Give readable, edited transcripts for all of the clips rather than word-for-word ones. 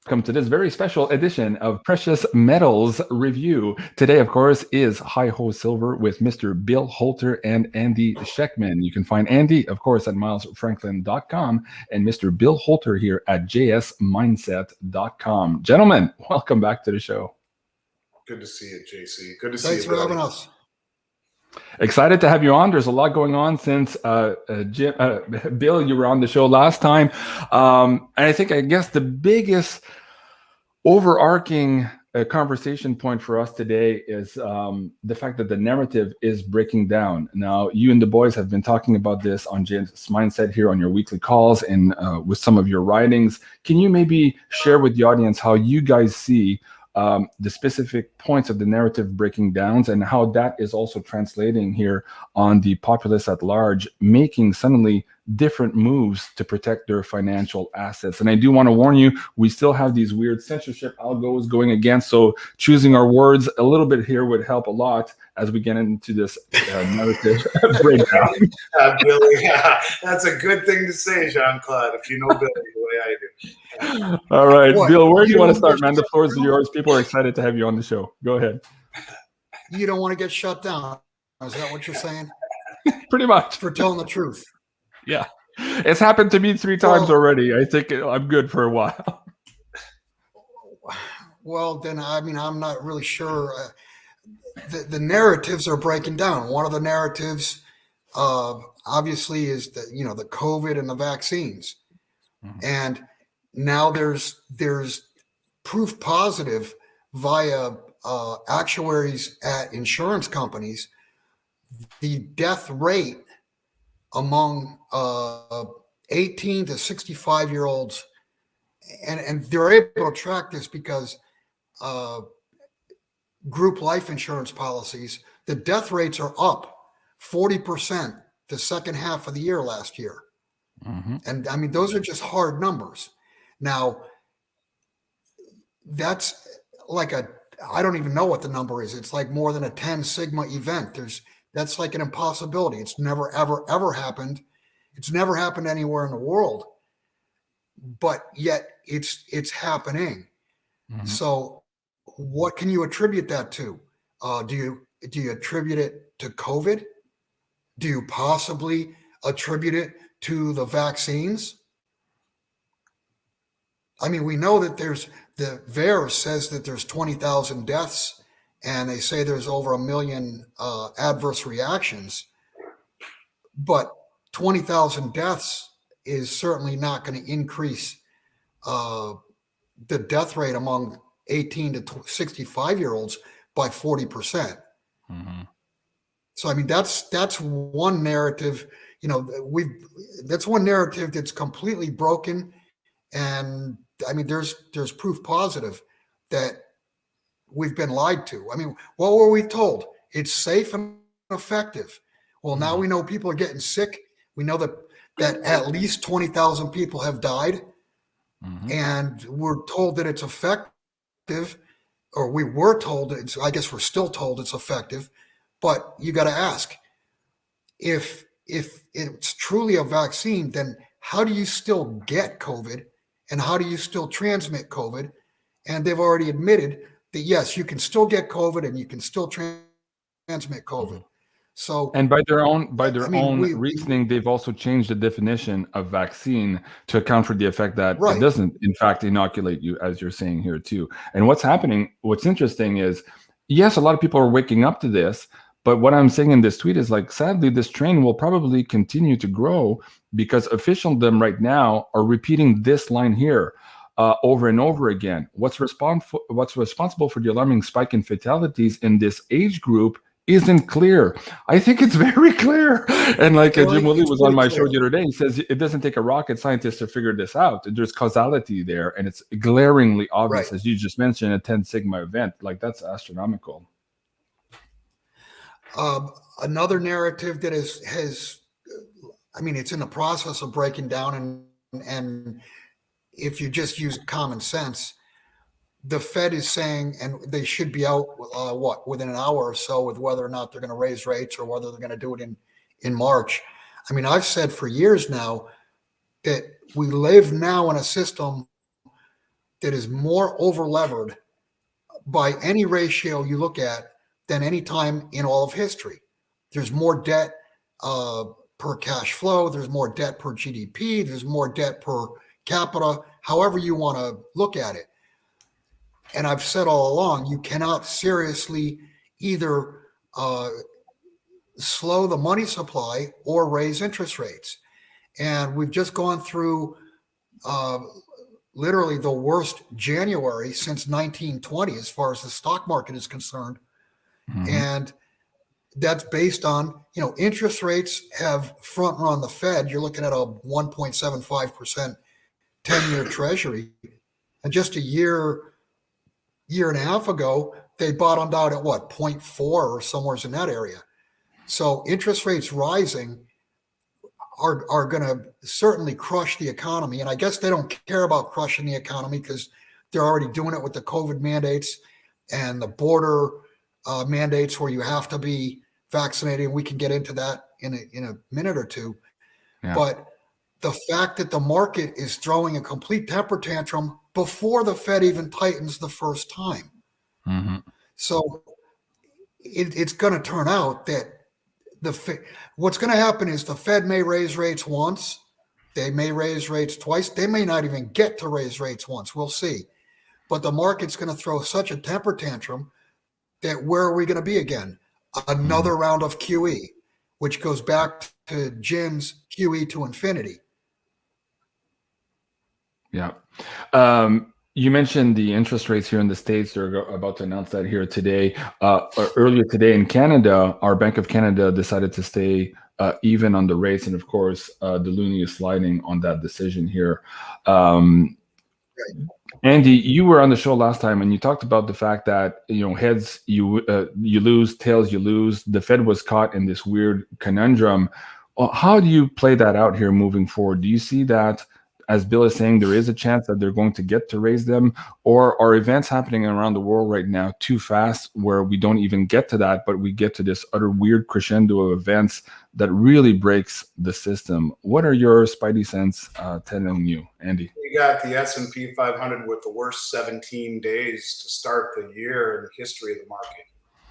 Welcome to this very special edition of Precious Metals Review. Today, of course, is High Ho Silver with Mr. Bill Holter and Andy Scheckman. You can find Andy, of course, at milesfranklin.com and Mr. Bill Holter here at jsmindset.com. Gentlemen, welcome back to the show. Good to see you, JC. Good to see you. Thanks for having us. Excited to have you on. There's a lot going on since Bill, you were on the show last time. And I guess the biggest overarching conversation point for us today is the fact that the narrative is breaking down. Now, you and the boys have been talking about this on James Mindset here on your weekly calls and with some of your writings. Can you maybe share with the audience how you guys see the specific points of the narrative breaking down and how that is also translating here on the populace at large, making suddenly different moves to protect their financial assets? And I do want to warn you, we still have these weird censorship algos going against, so choosing our words a little bit here would help a lot as we get into this narrative breakdown. Billy, that's a good thing to say, Jean-Claude, if you know Billy the way I do. All right, Bill, where do you want to start, man? The floor is yours. People are excited to have you on the show. Go ahead. You don't want to get shut down. Is that what you're saying? Pretty much. For telling the truth. Yeah. It's happened to me 3 times already. I think I'm good for a while. Well, then, I'm not really sure. The narratives are breaking down. One of the narratives, obviously, is the COVID and the vaccines. Mm-hmm. And now there's proof positive via actuaries at insurance companies. The death rate among 18 to 65-year-olds, and they're able to track this because group life insurance policies, the death rates are up 40% the second half of the year last year. Mm-hmm. And those are just hard numbers. Now, that's like I don't even know what the number is. It's like more than a 10 sigma event. That's like an impossibility. It's never, ever, ever happened. It's never happened anywhere in the world, but yet it's happening. Mm-hmm. So what can you attribute that to? Do you attribute it to COVID? Do you possibly attribute it to the vaccines? We know that the VAERS says that there's 20,000 deaths, and they say there's over 1 million adverse reactions. But 20,000 deaths is certainly not going to increase the death rate among 18 to 65-year-olds by 40%. Mm-hmm. So, that's one narrative. That's one narrative that's completely broken. And there's proof positive that we've been lied to. What were we told? It's safe and effective. Well, now we know people are getting sick. We know that at least 20,000 people have died. Mm-hmm. And we're told that it's effective, or we were told I guess we're still told it's effective. But you got to ask, if it's truly a vaccine, then how do you still get COVID? And how do you still transmit COVID? And they've already admitted that, yes, you can still get COVID and you can still transmit COVID. So, and by their own reasoning, they've also changed the definition of vaccine to account for the effect that it doesn't, in fact, inoculate you, as you're saying here too. And what's interesting is, yes, a lot of people are waking up to this. But what I'm saying in this tweet is, sadly, this train will probably continue to grow because officialdom right now are repeating this line here over and over again. What's responsible for the alarming spike in fatalities in this age group isn't clear. I think it's very clear. And Jim Willie was on my show the other day. He says it doesn't take a rocket scientist to figure this out. There's causality there, and it's glaringly obvious, as you just mentioned, a 10 sigma event. That's astronomical. Another narrative that has it's in the process of breaking down, and if you just use common sense, the Fed is saying, and they should be out within an hour or so with whether or not they're going to raise rates or whether they're going to do it in March. I've said for years now that we live now in a system that is more over-levered by any ratio you look at than any time in all of history. There's more debt per cash flow. There's more debt per GDP. There's more debt per capita, however you want to look at it. And I've said all along, you cannot seriously either slow the money supply or raise interest rates. And we've just gone through literally the worst January since 1920 as far as the stock market is concerned. Mm-hmm. And that's based on, interest rates have front run the Fed. You're looking at a 1.75% 10-year treasury. And just a year and a half ago, they bottomed out at 0.4 or somewhere in that area. So interest rates rising are going to certainly crush the economy. And I guess they don't care about crushing the economy because they're already doing it with the COVID mandates and the border mandates where you have to be vaccinated. We can get into that in a minute or two. Yeah. But the fact that the market is throwing a complete temper tantrum before the Fed even tightens the first time. Mm-hmm. So it's going to turn out that what's going to happen is the Fed may raise rates once. They may raise rates twice. They may not even get to raise rates once. We'll see. But the market's going to throw such a temper tantrum that where are we going to be again? Another round of QE, which goes back to Jim's QE to infinity. Yeah. You mentioned the interest rates here in the States. They're about to announce that here today. Earlier today in Canada, our Bank of Canada decided to stay even on the rates. And of course, the loonie is sliding on that decision here. Andy, you were on the show last time and you talked about the fact that, heads you lose, tails you lose. The Fed was caught in this weird conundrum. How do you play that out here moving forward? Do you see that, as Bill is saying, there is a chance that they're going to get to raise them, or are events happening around the world right now too fast where we don't even get to that, but we get to this utter weird crescendo of events that really breaks the system? What are your spidey sense telling you, Andy? You got the S&P 500 with the worst 17 days to start the year in the history of the market.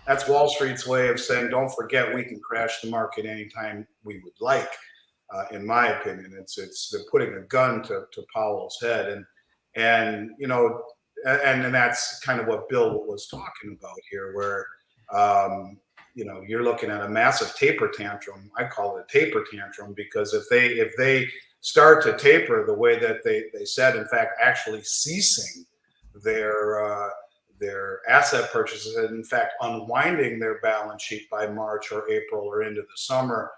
That's Wall Street's way of saying, don't forget, we can crash the market anytime we would like. In my opinion, it's they're putting a gun to Powell's head, and that's kind of what Bill was talking about here, where you're looking at a massive taper tantrum. I call it a taper tantrum because if they start to taper the way that they said, in fact, actually ceasing their asset purchases and in fact unwinding their balance sheet by March or April or into the summer.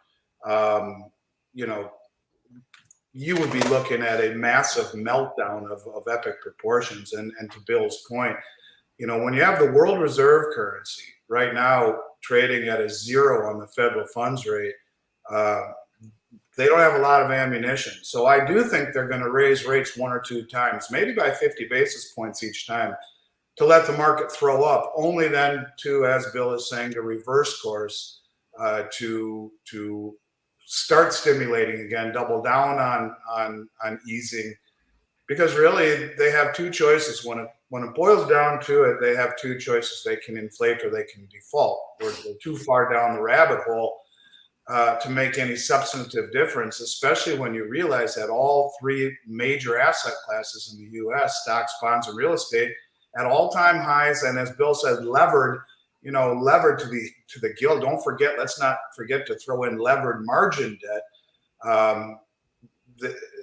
You would be looking at a massive meltdown of epic proportions. And to Bill's point, when you have the world reserve currency right now trading at a 0 on the federal funds rate, they don't have a lot of ammunition. So I do think they're going to raise rates 1 or 2 times, maybe by 50 basis points each time, to let the market throw up, only then to, as Bill is saying, to reverse course, to start stimulating again, double down on easing, because really they have 2 choices. When it boils down to it, they have 2 choices. They can inflate or they can default. We're too far down the rabbit hole to make any substantive difference, especially when you realize that all 3 major asset classes in the U.S., stocks, bonds, and real estate, at all-time highs, and as Bill said, levered to the gill. Don't forget, let's not forget to throw in levered margin debt.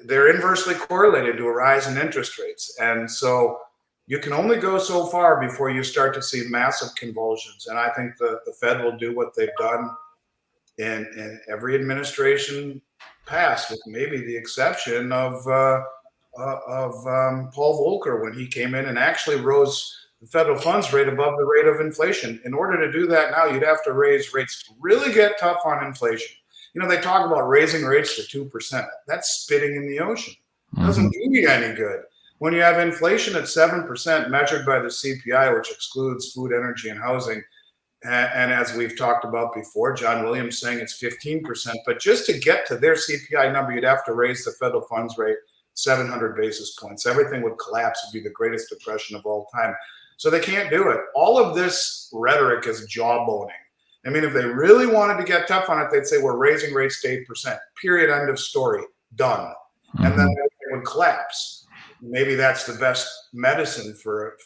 They're inversely correlated to a rise in interest rates. And so you can only go so far before you start to see massive convulsions. And I think the Fed will do what they've done in every administration past, with maybe the exception of Paul Volcker, when he came in and actually rose the federal funds rate above the rate of inflation. In order to do that now, you'd have to raise rates to really get tough on inflation. They talk about raising rates to 2%. That's spitting in the ocean. It doesn't do you any good. When you have inflation at 7% measured by the CPI, which excludes food, energy, and housing, and as we've talked about before, John Williams saying it's 15%, but just to get to their CPI number, you'd have to raise the federal funds rate 700 basis points. Everything would collapse. It'd be the greatest depression of all time. So they can't do it. All of this rhetoric is jawboning. I mean, if they really wanted to get tough on it, they'd say, we're raising rates to 8%, period, end of story, done. Mm-hmm. And then it would collapse. Maybe that's the best medicine for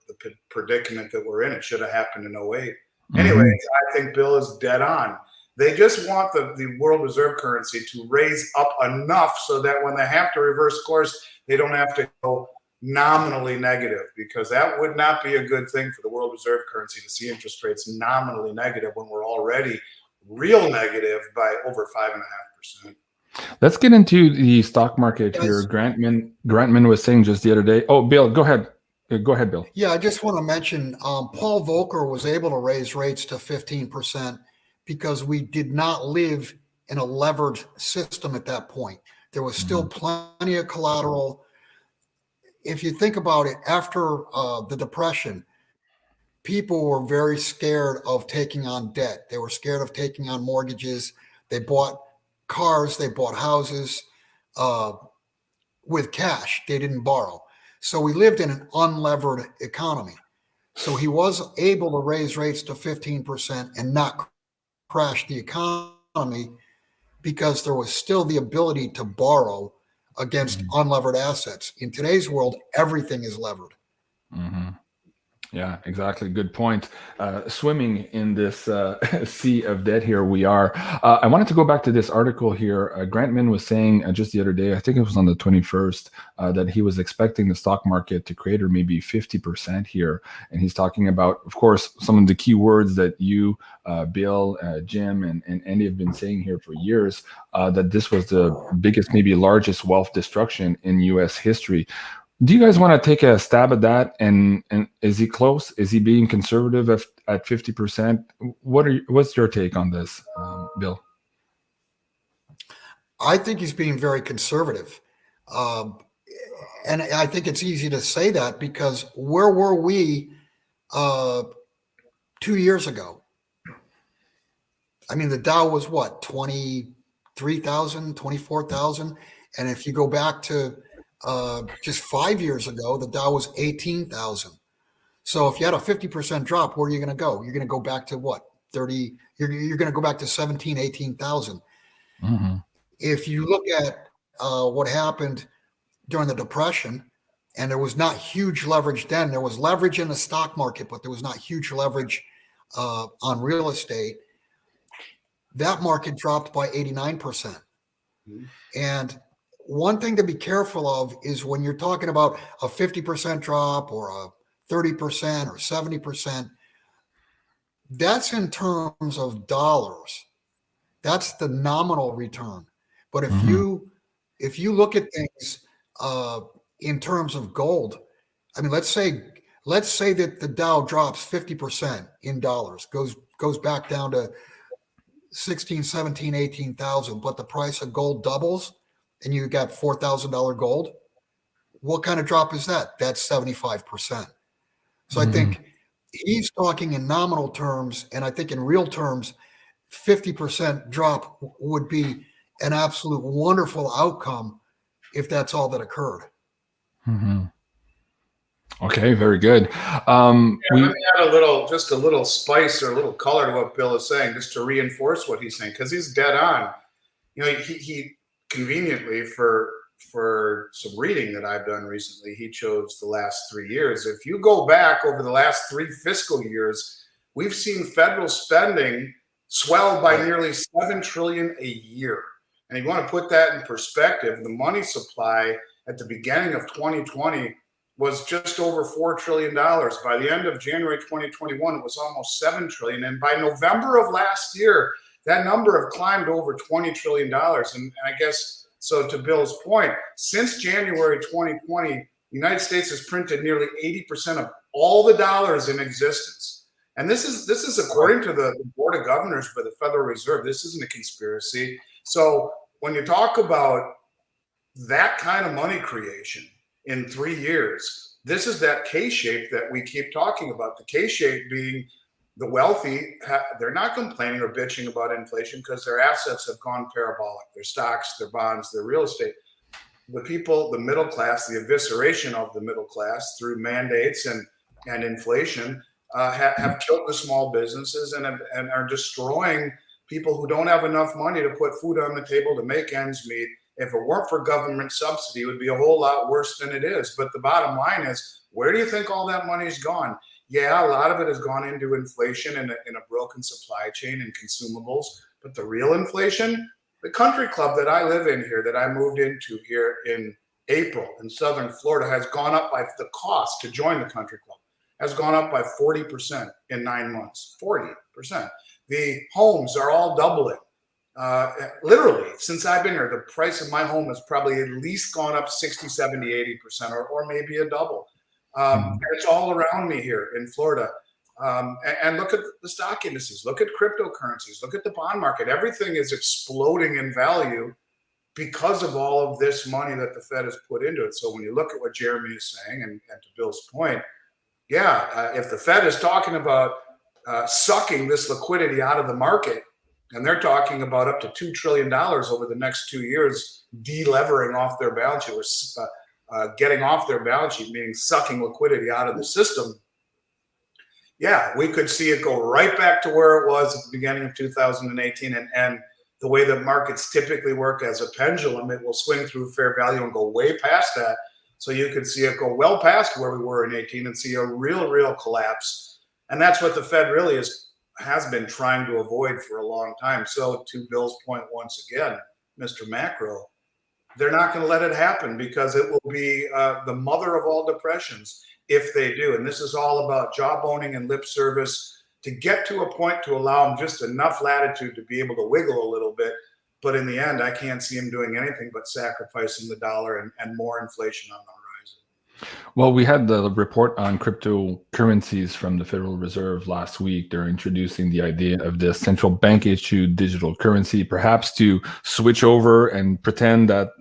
the predicament that we're in. It should have happened in 08. Mm-hmm. Anyways, I think Bill is dead on. They just want the world reserve currency to raise up enough so that when they have to reverse course, they don't have to go nominally negative, because that would not be a good thing for the world reserve currency to see interest rates nominally negative when we're already real negative by over 5.5%. Let's get into the stock market here. Grantman was saying just the other day. Oh, Bill, go ahead. Go ahead, Bill. Yeah, I just want to mention Paul Volcker was able to raise rates to 15% because we did not live in a levered system at that point. There was still plenty of collateral. If you think about it, after the Depression, people were very scared of taking on debt. They were scared of taking on mortgages. They bought cars, they bought houses with cash. They didn't borrow. So we lived in an unlevered economy. So he was able to raise rates to 15% and not crash the economy because there was still the ability to borrow against unlevered assets. In today's world, everything is levered. Mm-hmm. Yeah, exactly. Good point. Swimming in this sea of debt here we are. I wanted to go back to this article here. Grantman was saying just the other day, I think it was on the 21st, that he was expecting the stock market to crater maybe 50% here. And he's talking about, of course, some of the key words that you, Bill, Jim, and Andy have been saying here for years, that this was the biggest, maybe largest wealth destruction in U.S. history. Do you guys want to take a stab at that? And is he close? Is he being conservative at 50%? What's your take on this, Bill? I think he's being very conservative. And I think it's easy to say that because where were we 2 years ago? I mean, the Dow was what, 23,000, 24,000? And if you go back to just 5 years ago, the Dow was 18,000. So if you had a 50% drop, where are you going to go? You're going to go back to what? 30, you're going to go back to 17, 18,000. Mm-hmm. If you look at what happened during the Depression, and there was not huge leverage then, there was leverage in the stock market, but there was not huge leverage on real estate. That market dropped by 89%. Mm-hmm. And one thing to be careful of is when you're talking about a 50% drop or a 30% or 70%, that's in terms of dollars. That's the nominal return. But if you look at things in terms of gold, I mean, let's say that the Dow drops 50% in dollars, goes back down to 16, 17, 18,000, but the price of gold doubles and you got $4,000 gold. What kind of drop is that? That's 75%. So I think he's talking in nominal terms, and I think in real terms, 50% drop would be an absolute wonderful outcome if that's all that occurred. Mm-hmm. Okay, very good. Let me add a little spice or a little color to what Bill is saying, just to reinforce what he's saying, because he's dead on. You know, he conveniently for some reading that I've done recently, he chose the last 3 years. If you go back over the last 3 fiscal years, we've seen federal spending swell by nearly $7 trillion a year. And you want to put that in perspective, the money supply at the beginning of 2020 was just over $4 trillion. By the end of January 2021, it was almost $7 trillion. And by November of last year, that number have climbed over $20 trillion. And I guess, so to Bill's point, since January 2020, the United States has printed nearly 80% of all the dollars in existence. And this is according to the Board of Governors by the Federal Reserve. This isn't a conspiracy. So when you talk about that kind of money creation in 3 years, this is that K-shape that we keep talking about. The K-shape being the wealthy, they're not complaining or bitching about inflation because their assets have gone parabolic. Their stocks, their bonds, their real estate. the people, the middle class, the evisceration of the middle class through mandates and inflation have killed the small businesses and are destroying people who don't have enough money to put food on the table to make ends meet. If it weren't for government subsidy, it would be a whole lot worse than it is. But the bottom line is, where do you think all that money's gone? Yeah, a lot of it has gone into inflation and in a broken supply chain and consumables. But the real inflation, the country club that I live in here, that I moved into here in April in Southern Florida, has gone up by the cost to join the country club has gone up by 40% in 9 months. 40%. The homes are all doubling. Literally, since I've been here, the price of my home has probably at least gone up 60, 70, 80%, or maybe a double. It's all around me here in Florida. And look at the stock indices, look at cryptocurrencies, look at the bond market. Everything is exploding in value because of all of this money that the Fed has put into it. So when you look at what Jeremy is saying, and to Bill's point, if the Fed is talking about sucking this liquidity out of the market, and they're talking about up to $2 trillion over the next 2 years, de-levering off their balance sheet, or getting off their balance sheet, meaning sucking liquidity out of the system, we could see it go right back to where it was at the beginning of 2018. And the way that markets typically work as a pendulum, it will swing through fair value and go way past that. So you could see it go well past where we were in 18 and see a real collapse. And that's what the Fed really has been trying to avoid for a long time. So to Bill's point, once again, Mr. Macro, they're not going to let it happen, because it will be the mother of all depressions if they do. And this is all about job owning and lip service to get to a point to allow them just enough latitude to be able to wiggle a little bit. But in the end, I can't see him doing anything but sacrificing the dollar and more inflation on the horizon. Well, we had the report on cryptocurrencies from the Federal Reserve last week. They're introducing the idea of this central bank issued digital currency, perhaps to switch over and pretend that,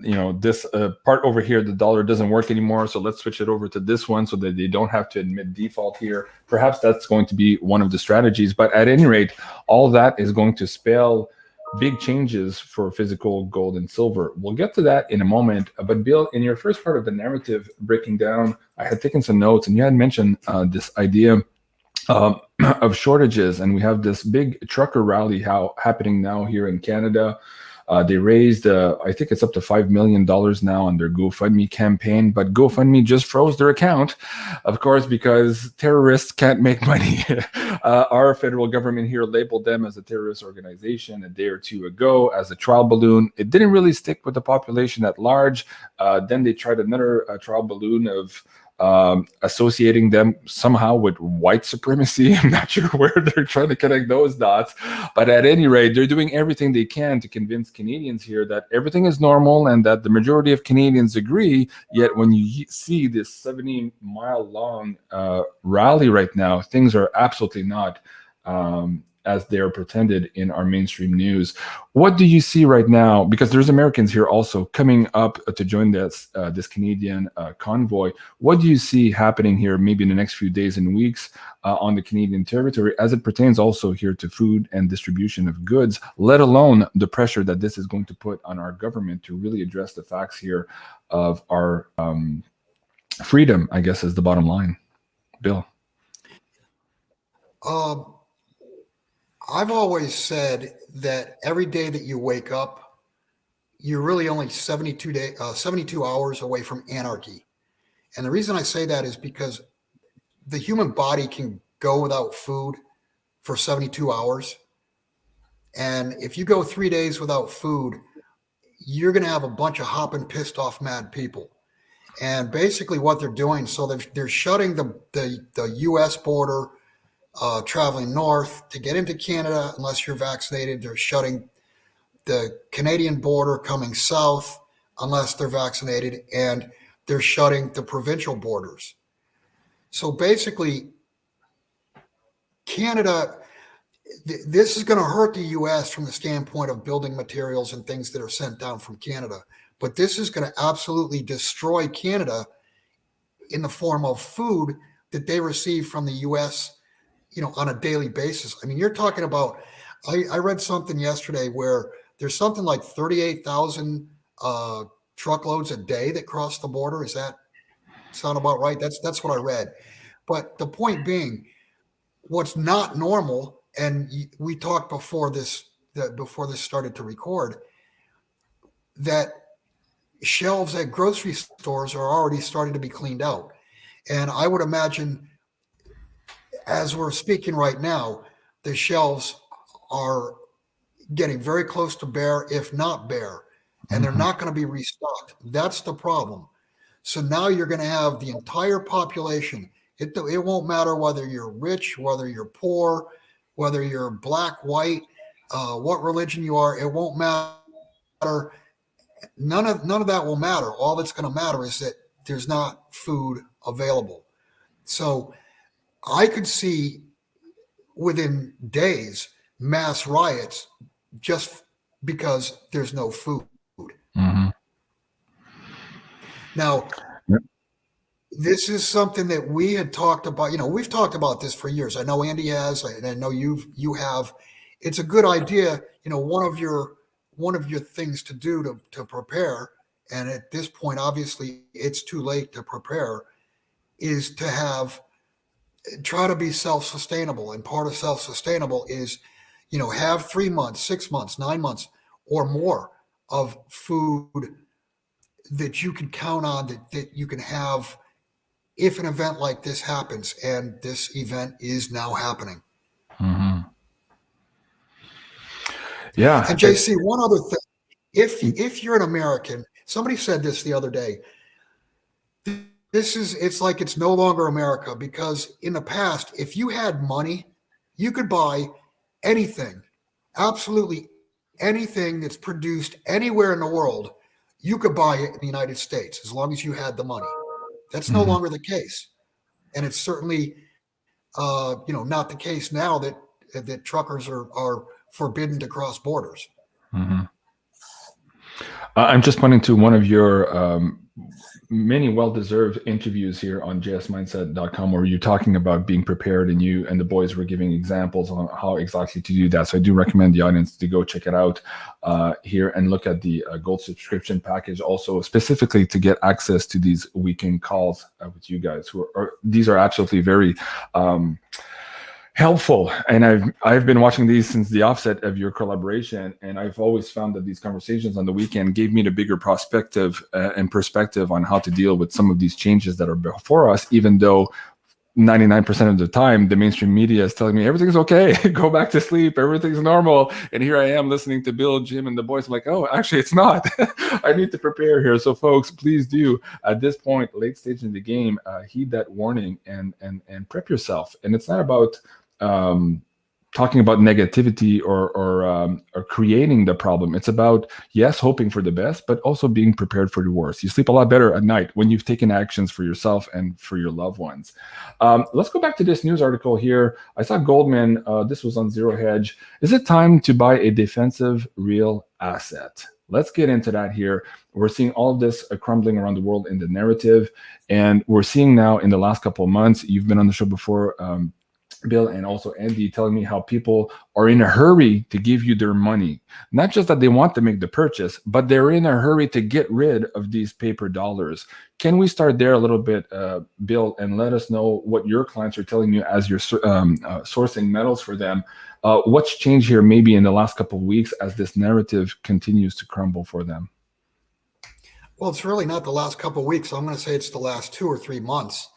this part over here, the dollar doesn't work anymore. So let's switch it over to this one so that they don't have to admit default here. Perhaps that's going to be one of the strategies. But at any rate, all that is going to spell big changes for physical gold and silver. We'll get to that in a moment. But Bill, in your first part of the narrative breaking down, I had taken some notes, and you had mentioned this idea of shortages. And we have this big trucker rally happening now here in Canada. They raised, I think it's up to $5 million now on their GoFundMe campaign, but GoFundMe just froze their account, of course, because terrorists can't make money. Our federal government here labeled them as a terrorist organization a day or two ago as a trial balloon. It didn't really stick with the population at large. Then they tried another trial balloon of associating them somehow with white supremacy. I'm not sure where they're trying to connect those dots, but at any rate, they're doing everything they can to convince Canadians here that everything is normal and that the majority of Canadians agree. Yet when you see this 70-mile long rally right now, things are absolutely not as they're pretended in our mainstream news. What do you see right now? Because there's Americans here also coming up to join this Canadian convoy. What do you see happening here maybe in the next few days and weeks on the Canadian territory as it pertains also here to food and distribution of goods, let alone the pressure that this is going to put on our government to really address the facts here of our freedom, I guess, is the bottom line. Bill. I've always said that every day that you wake up, you're really only 72 hours away from anarchy. And the reason I say that is because the human body can go without food for 72 hours. And if you go 3 days without food, you're going to have a bunch of hopping, pissed off, mad people. And basically what they're doing, so they're shutting the U.S. border, traveling north to get into Canada unless you're vaccinated. They're shutting the Canadian border coming south unless they're vaccinated, and they're shutting the provincial borders. So basically, Canada, this is going to hurt the U.S. from the standpoint of building materials and things that are sent down from Canada. But this is going to absolutely destroy Canada in the form of food that they receive from the U.S., on a daily basis. I mean, you're talking about, I read something yesterday where there's something like 38,000 truckloads a day that cross the border. Is that sound about right? That's what I read. But the point being, what's not normal, and we talked before this started to record, that shelves at grocery stores are already starting to be cleaned out. And I would imagine, as we're speaking right now, the shelves are getting very close to bare, if not bare, and they're not going to be restocked. That's the problem. So now you're going to have the entire population. It won't matter whether you're rich, whether you're poor, whether you're black, white, what religion you are. It won't matter. None of that will matter. All that's going to matter is that there's not food available. So I could see within days mass riots just because there's no food. Mm-hmm. Now, this is something that we had talked about. We've talked about this for years. I know Andy has, and I know you have. It's a good idea. One of your things to do to prepare, and at this point, obviously, it's too late to prepare, is to try to be self-sustainable. And part of self-sustainable is, have 3 months, 6 months, 9 months or more of food that you can count on, that you can have if an event like this happens. And this event is now happening. Mm-hmm. Yeah. And JC, one other thing, if you're an American, somebody said this the other day, it's like it's no longer America, because in the past, if you had money, you could buy anything, absolutely anything that's produced anywhere in the world. You could buy it in the United States as long as you had the money. That's no longer the case. And it's certainly, not the case now that truckers are forbidden to cross borders. Mm-hmm. I'm just pointing to one of your many well-deserved interviews here on jsmindset.com, where you're talking about being prepared, and you and the boys were giving examples on how exactly to do that. So I do recommend the audience to go check it out here and look at the gold subscription package also, specifically to get access to these weekend calls with you guys these are absolutely very helpful. And I've been watching these since the offset of your collaboration, and I've always found that these conversations on the weekend gave me the bigger perspective on how to deal with some of these changes that are before us, even though 99% of the time the mainstream media is telling me everything's okay, go back to sleep, everything's normal. And here I am listening to Bill, Jim, and the boys. I'm like, oh, actually it's not. I need to prepare here. So folks, please do, at this point, late stage in the game, heed that warning and prep yourself. And it's not about talking about negativity or creating the problem. It's about, yes, hoping for the best, but also being prepared for the worst. You sleep a lot better at night when you've taken actions for yourself and for your loved ones. Let's go back to this news article here. I saw Goldman, this was on Zero Hedge. Is it time to buy a defensive real asset? Let's get into that here. We're seeing all of this crumbling around the world in the narrative. And we're seeing now in the last couple of months, you've been on the show before, Bill, and also Andy, telling me how people are in a hurry to give you their money. Not just that they want to make the purchase, but they're in a hurry to get rid of these paper dollars. Can we start there a little bit, Bill, and let us know what your clients are telling you as you're sourcing metals for them? What's changed here maybe in the last couple of weeks as this narrative continues to crumble for them? Well, it's really not the last couple of weeks. I'm going to say it's the last 2 or 3 months.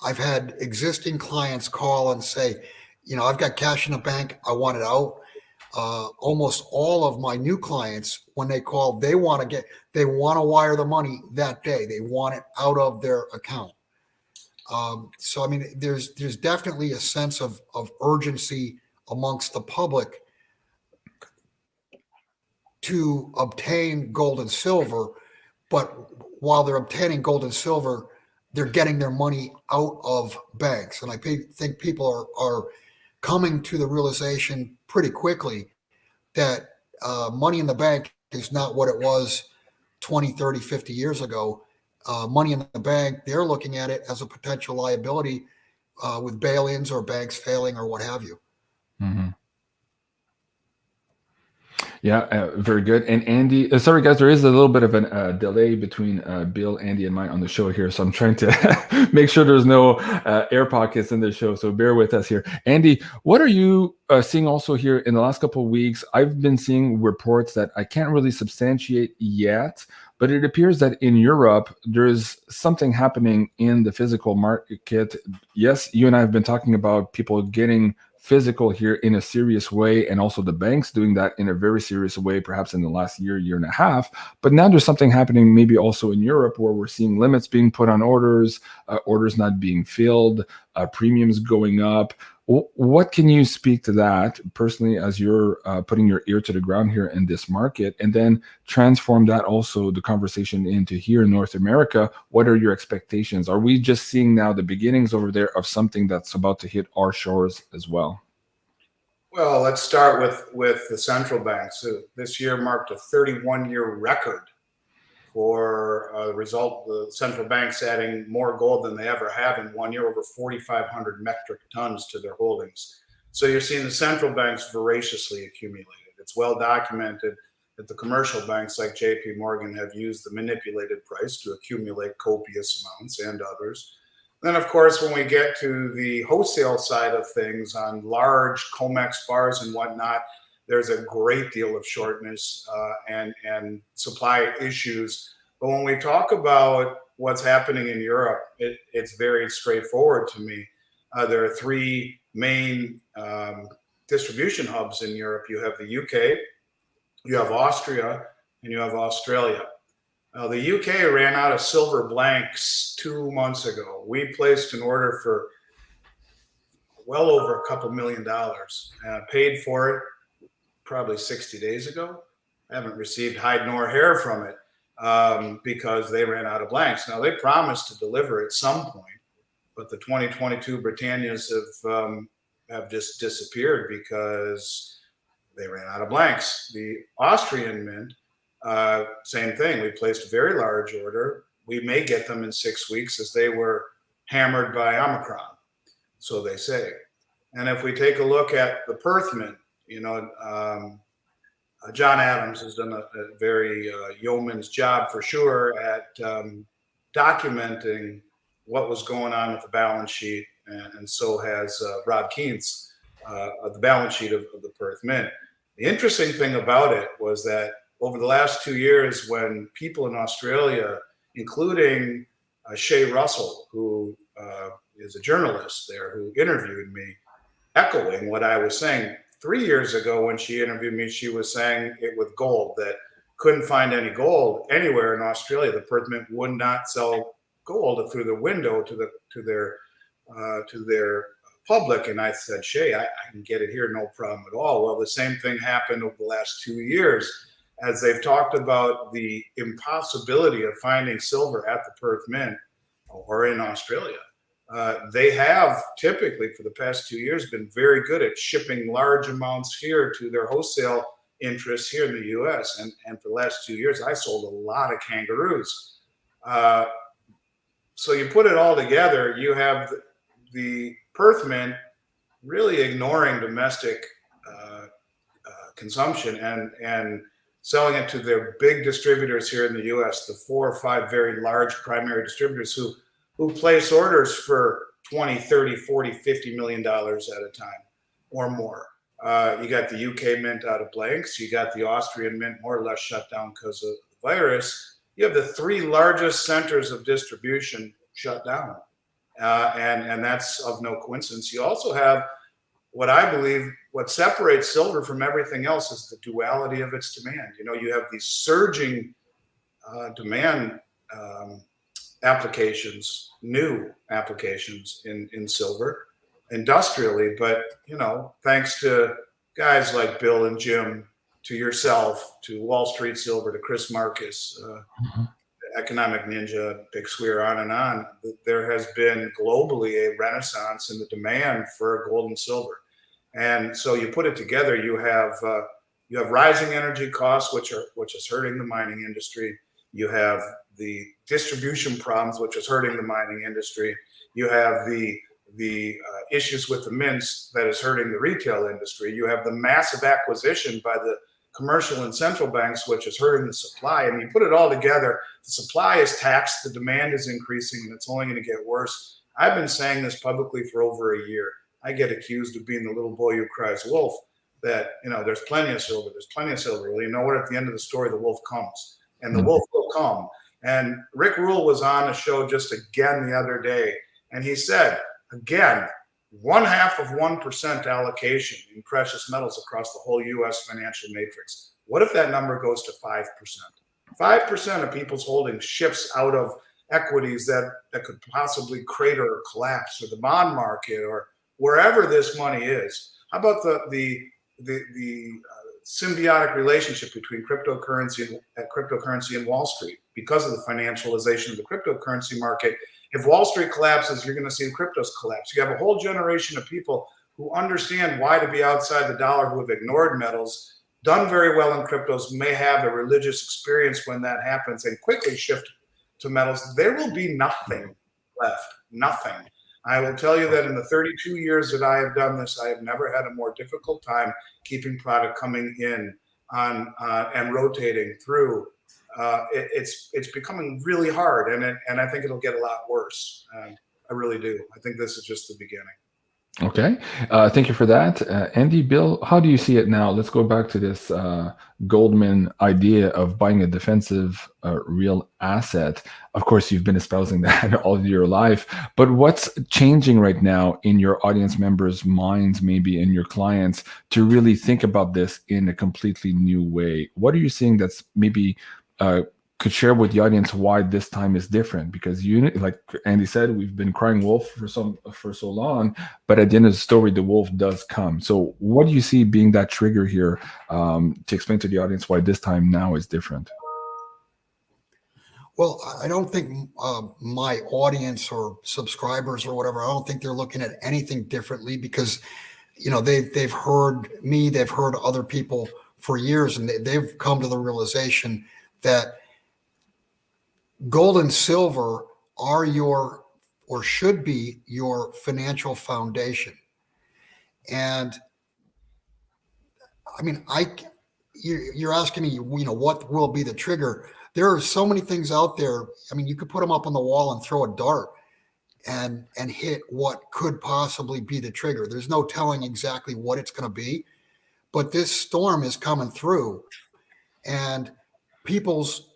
I've had existing clients call and say, I've got cash in the bank, I want it out. Almost all of my new clients, when they call, they want to wire the money that day. They want it out of their account. So, I mean, there's definitely a sense of urgency amongst the public to obtain gold and silver. But while they're obtaining gold and silver, they're getting their money out of banks. And I think people are coming to the realization pretty quickly that money in the bank is not what it was 20, 30, 50 years ago. Money in the bank, they're looking at it as a potential liability with bail-ins or banks failing or what have you. Mm-hmm. Yeah, very good. And Andy, sorry guys, there is a little bit of a delay between Bill, Andy, and mine on the show here, so I'm trying to make sure there's no air pockets in the show. So bear with us here. Andy, what are you seeing also here in the last couple of weeks? I've been seeing reports that I can't really substantiate yet, but it appears that in Europe there's something happening in the physical market. Yes, you and I have been talking about people getting physical here in a serious way, and also the banks doing that in a very serious way, perhaps in the last year and a half. But now there's something happening maybe also in Europe where we're seeing limits being put on orders, orders not being filled, premiums going up. What can you speak to that personally as you're putting your ear to the ground here in this market, and then transform that also the conversation into here in North America? What are your expectations? Are we just seeing now the beginnings over there of something that's about to hit our shores as well? Well, let's start with the central banks. So this year marked a 31-year record for result. The central banks adding more gold than they ever have in 1 year, over 4,500 metric tons to their holdings. So you're seeing the central banks voraciously accumulated. It's well documented that the commercial banks like JP Morgan have used the manipulated price to accumulate copious amounts, and others. Then, of course, when we get to the wholesale side of things on large COMEX bars and whatnot, there's a great deal of shortness and supply issues. But when we talk about what's happening in Europe, it's very straightforward to me. There are three main distribution hubs in Europe. You have the UK, you have Austria, and you have Australia. The UK ran out of silver blanks 2 months ago. We placed an order for well over a couple $1 million, paid for it probably 60 days ago. I haven't received hide nor hair from it because they ran out of blanks. Now, they promised to deliver at some point, but the 2022 Britannias have just disappeared because they ran out of blanks. The Austrian Mint, same thing. We placed a very large order. We may get them in 6 weeks as they were hammered by Omicron, so they say. And if we take a look at the Perth Mint, you know, John Adams has done a very yeoman's job for sure at documenting what was going on with the balance sheet, and so has Rob Keynes, the balance sheet of the Perth Mint. The interesting thing about it was that over the last 2 years, when people in Australia, including Shay Russell, who is a journalist there who interviewed me, echoing what I was saying 3 years ago when she interviewed me, she was saying it with gold, that couldn't find any gold anywhere in Australia. The Perth Mint would not sell gold through the window to their public. And I said, Shay, I can get it here, no problem at all. Well, the same thing happened over the last 2 years as they've talked about the impossibility of finding silver at the Perth Mint or in Australia. They have typically for the past 2 years been very good at shipping large amounts here to their wholesale interests here in the US. And for the last 2 years, I sold a lot of kangaroos. So you put it all together, you have the Perth Mint really ignoring domestic consumption and selling it to their big distributors here in the US, the 4 or 5 very large primary distributors who place orders for 20, 30, 40, $50 million at a time or more. You got the UK Mint out of blanks. You got the Austrian Mint more or less shut down because of the virus. You have the 3 largest centers of distribution shut down. And that's of no coincidence. You also have what I believe, what separates silver from everything else is the duality of its demand. You know, you have these surging demand applications, new applications in silver industrially, but you know, thanks to guys like Bill and Jim, to yourself, to Wall Street Silver, to Chris Marcus, Economic Ninja, Big Swear, on, there has been globally a renaissance in the demand for gold and silver. And so you put it together, you have rising energy costs, which is hurting the mining industry. You have the distribution problems, which is hurting the mining industry. You have the issues with the mints that is hurting the retail industry. You have the massive acquisition by the commercial and central banks, which is hurting the supply. And you put it all together, the supply is taxed, the demand is increasing, and it's only going to get worse. I've been saying this publicly for over a year. I get accused of being the little boy who cries wolf, that, you know, there's plenty of silver, there's plenty of silver. Well, you know what? At the end of the story, the wolf comes, and the wolf will come. And Rick Rule was on a show just again the other day, and he said, again, 0.5% allocation in precious metals across the whole U.S. financial matrix. What if that number goes to 5%? 5% of people's holdings shifts out of equities that could possibly crater or collapse, or the bond market, or wherever this money is. How about the symbiotic relationship between cryptocurrency and Wall Street because of the financialization of the cryptocurrency market? If Wall Street collapses, you're going to see cryptos collapse. You have a whole generation of people who understand why to be outside the dollar, who have ignored metals, done very well in cryptos, may have a religious experience when that happens, and quickly shift to metals. There will be nothing left, nothing. I will tell you that in the 32 years that I have done this, I have never had a more difficult time keeping product coming in on and rotating through. It's becoming really hard, and I think it'll get a lot worse. I really do. I think this is just the beginning. Okay, thank you for that. Andy, Bill, how do you see it now? Let's go back to this Goldman idea of buying a defensive real asset. Of course, you've been espousing that all of your life, but what's changing right now in your audience members' minds, maybe in your clients, to really think about this in a completely new way? What are you seeing that's maybe could share with the audience why this time is different? Because you, like Andy said, we've been crying wolf for so long, but at the end of the story, the wolf does come. So what do you see being that trigger here to explain to the audience why this time now is different? Well, I don't think my audience or subscribers or whatever, I don't think they're looking at anything differently, because, you know, they've heard me, they've heard other people for years, and they've come to the realization that gold and silver are your, or should be your, financial foundation. And I mean, you're asking me, you know, what will be the trigger? There are so many things out there. I mean, you could put them up on the wall and throw a dart and hit what could possibly be the trigger. There's no telling exactly what it's going to be, but this storm is coming through, and people's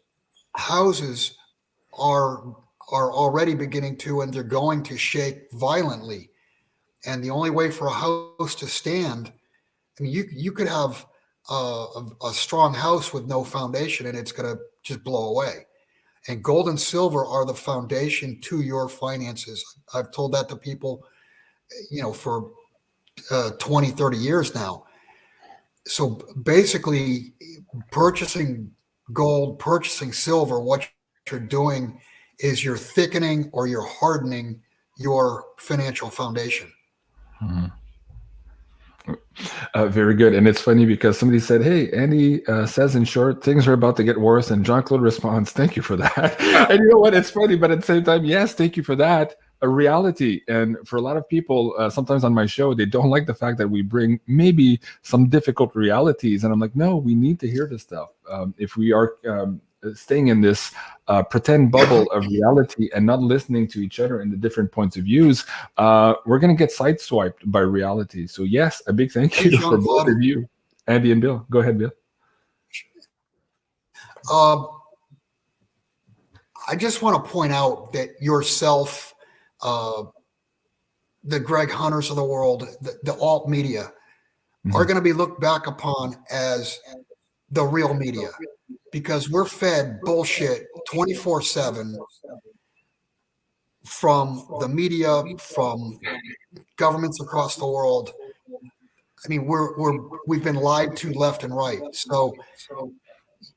houses are already beginning to, and they're going to shake violently. And the only way for a house to stand, I mean, you could have a strong house with no foundation, and it's going to just blow away. And gold and silver are the foundation to your finances. I've told that to people, you know, for 20, 30 years now. So basically, purchasing gold, purchasing silver, what you're doing is you're thickening or you're hardening your financial foundation. Mm-hmm. Very good. And it's funny because somebody said, hey, Andy says in short, things are about to get worse. And Jean-Claude responds, thank you for that. And you know what? It's funny, but at the same time, yes, thank you for that. A reality. And for a lot of people, sometimes on my show, they don't like the fact that we bring maybe some difficult realities. And I'm like, no, we need to hear this stuff. If we are staying in this pretend bubble of reality and not listening to each other and the different points of views, we're going to get sideswiped by reality. So yes, a big thank you for both of you, Andy and Bill. Go ahead, Bill. I just want to point out that yourself, the Greg Hunters of the world, the alt media, are going to be looked back upon as the real media, because we're fed bullshit 24/7 from the media, from governments across the world. I mean, we've been lied to left and right. So,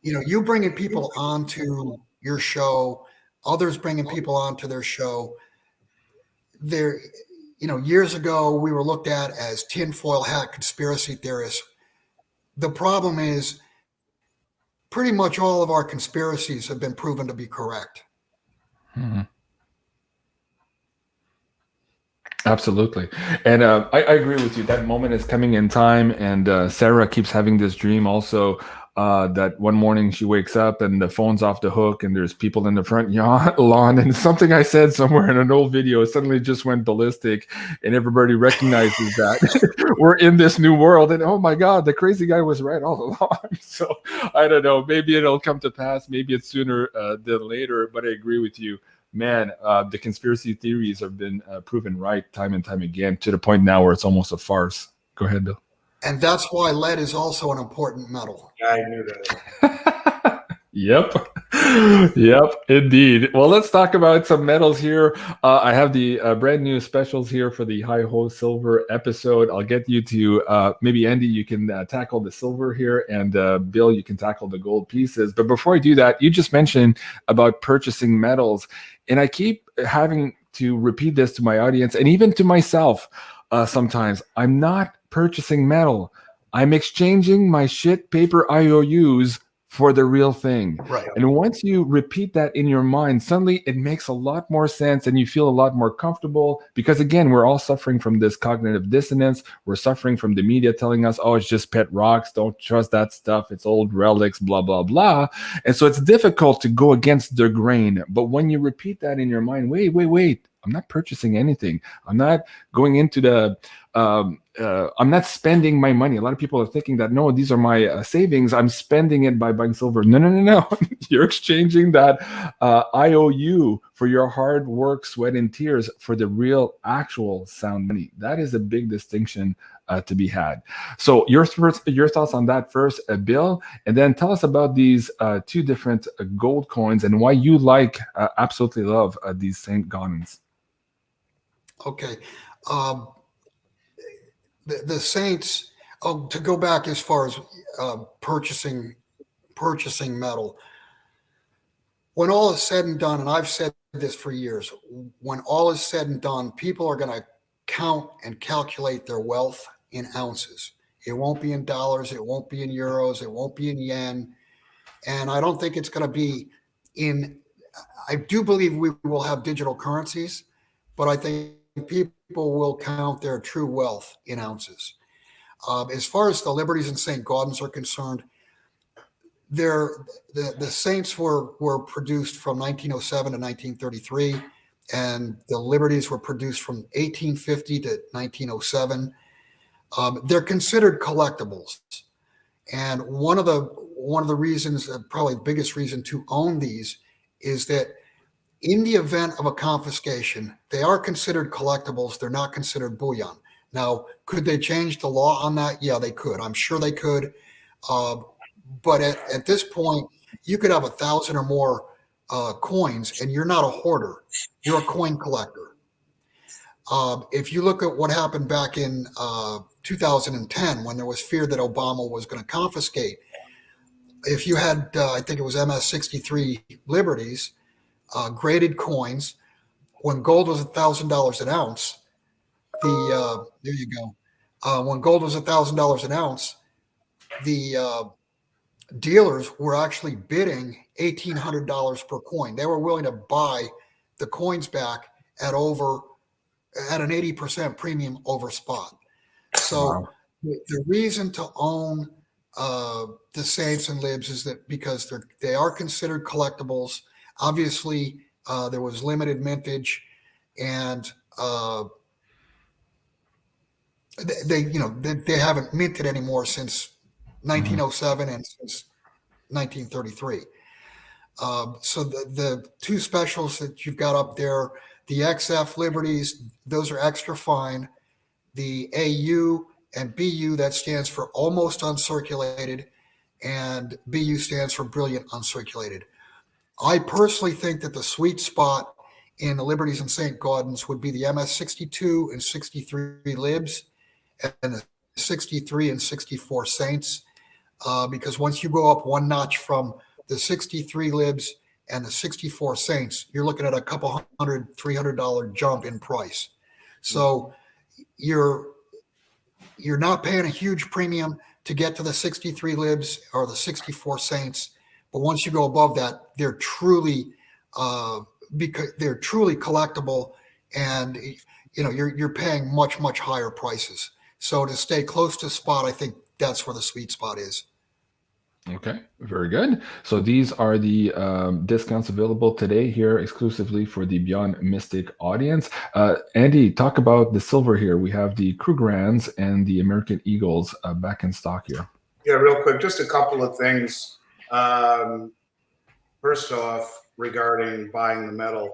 you know, you bringing people onto your show, others bringing people onto their show. There, you know, years ago we were looked at as tinfoil hat conspiracy theorists. The problem is, pretty much all of our conspiracies have been proven to be correct. Mm-hmm. Absolutely. And I agree with you. That moment is coming in time. And Sarah keeps having this dream also that one morning she wakes up and the phone's off the hook and there's people in the front lawn. And something I said somewhere in an old video suddenly just went ballistic and everybody recognizes that we're in this new world. And oh my God, the crazy guy was right all along. So I don't know. Maybe it'll come to pass. Maybe it's sooner than later. But I agree with you. Man, the conspiracy theories have been proven right time and time again to the point now where it's almost a farce. Go ahead, Bill. And that's why lead is also an important metal. I knew that. Yep. Yep, indeed. Well, let's talk about some metals here. I have the brand new specials here for the Hi Ho Silver episode. I'll get you to maybe Andy, you can tackle the silver here, and Bill, you can tackle the gold pieces. But before I do that, you just mentioned about purchasing metals, and I keep having to repeat this to my audience and even to myself sometimes. I'm not purchasing metal. I'm exchanging my shit paper IOUs for the real thing. Right. And once you repeat that in your mind, suddenly it makes a lot more sense and you feel a lot more comfortable because, again, we're all suffering from this cognitive dissonance. We're suffering from the media telling us, oh, it's just pet rocks. Don't trust that stuff. It's old relics, blah, blah, blah. And so it's difficult to go against the grain. But when you repeat that in your mind, wait, I'm not purchasing anything. I'm not going into the I'm not spending my money. A lot of people are thinking that, no, these are my savings. I'm spending it by buying silver. No. You're exchanging that IOU for your hard work, sweat, and tears for the real, actual sound money. That is a big distinction to be had. So your thoughts on that first, Bill, and then tell us about these two different gold coins and why you absolutely love these St. Gaudens. Okay. The saints, to go back as far as purchasing metal, when all is said and done, and I've said this for years, when all is said and done, people are going to count and calculate their wealth in ounces. It won't be in dollars. It won't be in euros. It won't be in yen. And I don't think it's going to be I do believe we will have digital currencies, but I think people will count their true wealth in ounces. As far as the Liberties and St. Gaudens are concerned, the saints were produced from 1907 to 1933, and the Liberties were produced from 1850 to 1907. They're considered collectibles, and one of the reasons, probably the biggest reason to own these, is that in the event of a confiscation, they are considered collectibles. They're not considered bullion. Now, could they change the law on that? Yeah, they could. I'm sure they could. But at this point, you could have 1,000 or more coins, and you're not a hoarder. You're a coin collector. If you look at what happened back in 2010, when there was fear that Obama was going to confiscate, if you had, I think it was MS-63 Liberties, graded coins, when gold was $1,000 an ounce, there you go. When gold was $1,000 an ounce, the dealers were actually bidding $1,800 per coin. They were willing to buy the coins back at an 80% premium over spot. So wow. The reason to own the Saints and Libs is that because they are considered collectibles. Obviously, there was limited mintage, and they haven't minted anymore since 1907 and since 1933. So the two specials that you've got up there, the XF Liberties, those are extra fine. The AU and BU, that stands for almost uncirculated, and BU stands for brilliant uncirculated. I personally think that the sweet spot in the Liberties and St. Gaudens would be the MS-62 and 63 Libs and the 63 and 64 Saints, because once you go up one notch from the 63 Libs and the 64 Saints, you're looking at a couple $300 jump in price. So you're not paying a huge premium to get to the 63 Libs or the 64 Saints. But once you go above that, they're truly collectible, and you're paying much higher prices. So to stay close to spot, I think that's where the sweet spot is. Okay, very good. So these are the discounts available today here exclusively for the Beyond Mystic audience. Andy, talk about the silver here. We have the Krugerrands and the American Eagles back in stock here. Yeah, real quick, just a couple of things. First off, regarding buying the metal,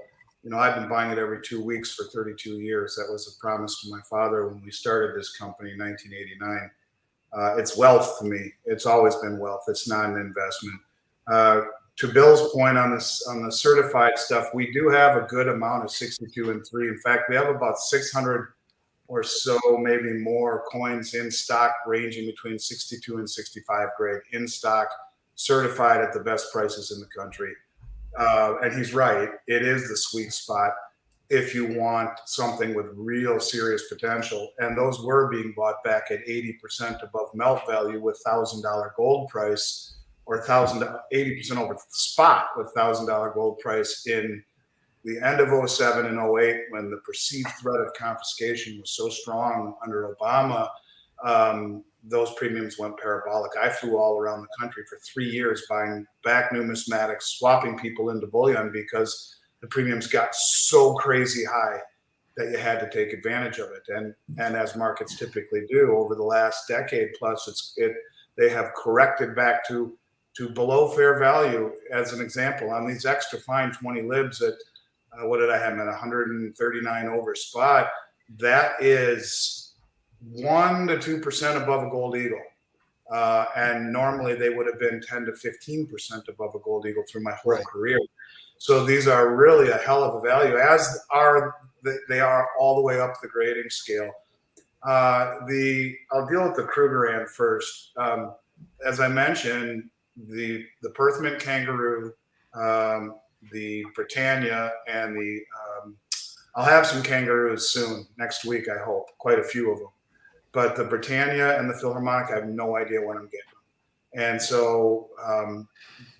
I've been buying it every 2 weeks for 32 years. That was a promise to my father when we started this company in 1989. It's wealth to me. It's always been wealth. It's not an investment. To Bill's point on the certified stuff, we do have a good amount of 62 and 3. In fact, we have about 600 or so, maybe more coins in stock, ranging between 62 and 65 grade in stock, certified at the best prices in the country. And he's right. It is the sweet spot if you want something with real serious potential. And those were being bought back at 80% above melt value with $1,000 gold price, or 80% over the spot with $1,000 gold price in the end of 07 and 08, when the perceived threat of confiscation was so strong under Obama. Those premiums went parabolic. I flew all around the country for 3 years buying back numismatics, swapping people into bullion because the premiums got so crazy high that you had to take advantage of it. And as markets typically do over the last decade plus, they have corrected back to below fair value. As an example, on these extra fine 20 libs at what did I have at 139 over spot, that is 1 to 2% above a gold eagle. And normally they would have been 10 to 15% above a gold eagle through my whole career. So these are really a hell of a value, as they are all the way up the grading scale. I'll deal with the Krugerrand first. As I mentioned, the Perthmint kangaroo, the Britannia, and I'll have some kangaroos soon, next week, I hope, quite a few of them. But the Britannia and the Philharmonic, I have no idea when I'm getting them. And so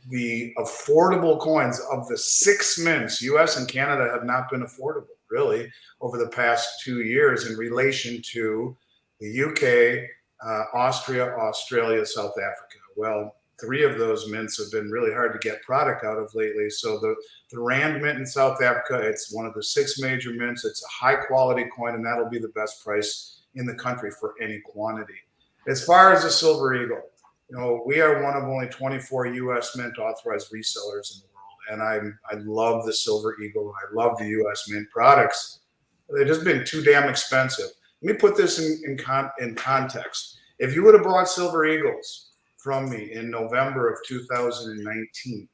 the affordable coins of the 6 mints, US and Canada have not been affordable, really, over the past 2 years in relation to the UK, Austria, Australia, South Africa. Well, 3 of those mints have been really hard to get product out of lately. So the Rand mint in South Africa, it's one of the 6 major mints. It's a high quality coin, and that'll be the best price in the country for any quantity. As far as the Silver Eagle, we are one of only 24 US Mint authorized resellers in the world. And I love the Silver Eagle. I love the US Mint products. They've just been too damn expensive. Let me put this in context. If you would have bought Silver Eagles from me in November of 2019,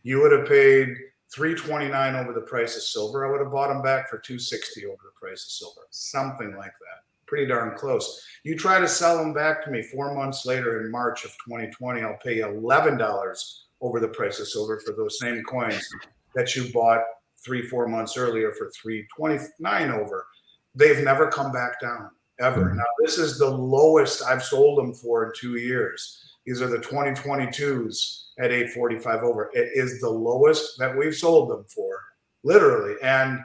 you would have paid $329 over the price of silver. I would have bought them back for $260 over the price of silver, something like that. Pretty darn close. You try to sell them back to me 4 months later in March of 2020, I'll pay you $11 over the price of silver for those same coins that you bought 3-4 months earlier for $329 over. They've never come back down, ever. Now, this is the lowest I've sold them for in 2 years. These are the 2022s at 845 over. It is the lowest that we've sold them for, literally. And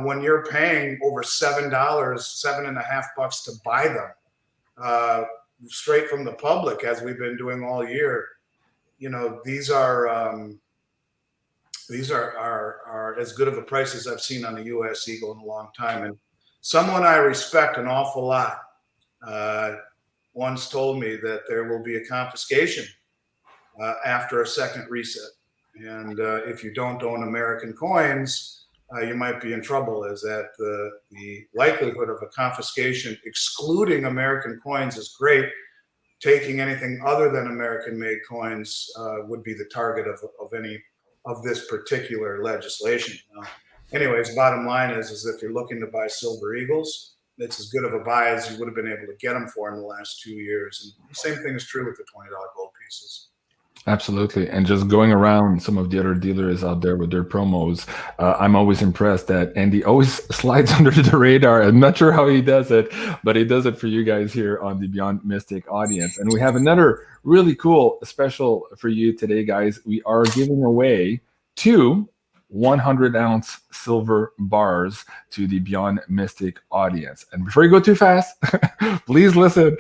when you're paying over $7, $7.50 to buy them straight from the public, as we've been doing all year, these are as good of a price as I've seen on the U.S. Eagle in a long time. And someone I respect an awful lot once told me that there will be a confiscation after a second reset. And if you don't own American coins, you might be in trouble, is that the likelihood of a confiscation excluding American coins is great. Taking anything other than American-made coins would be the target of any of this particular legislation. Anyways, bottom line is if you're looking to buy Silver Eagles, it's as good of a buy as you would have been able to get them for in the last 2 years. And the same thing is true with the $20 gold pieces. Absolutely. And just going around some of the other dealers out there with their promos, I'm always impressed that Andy always slides under the radar. I'm not sure how he does it, but he does it for you guys here on the Beyond Mystic audience. And we have another really cool special for you today, guys. We are giving away 2 100-ounce silver bars to the Beyond Mystic audience. And before you go too fast, please listen.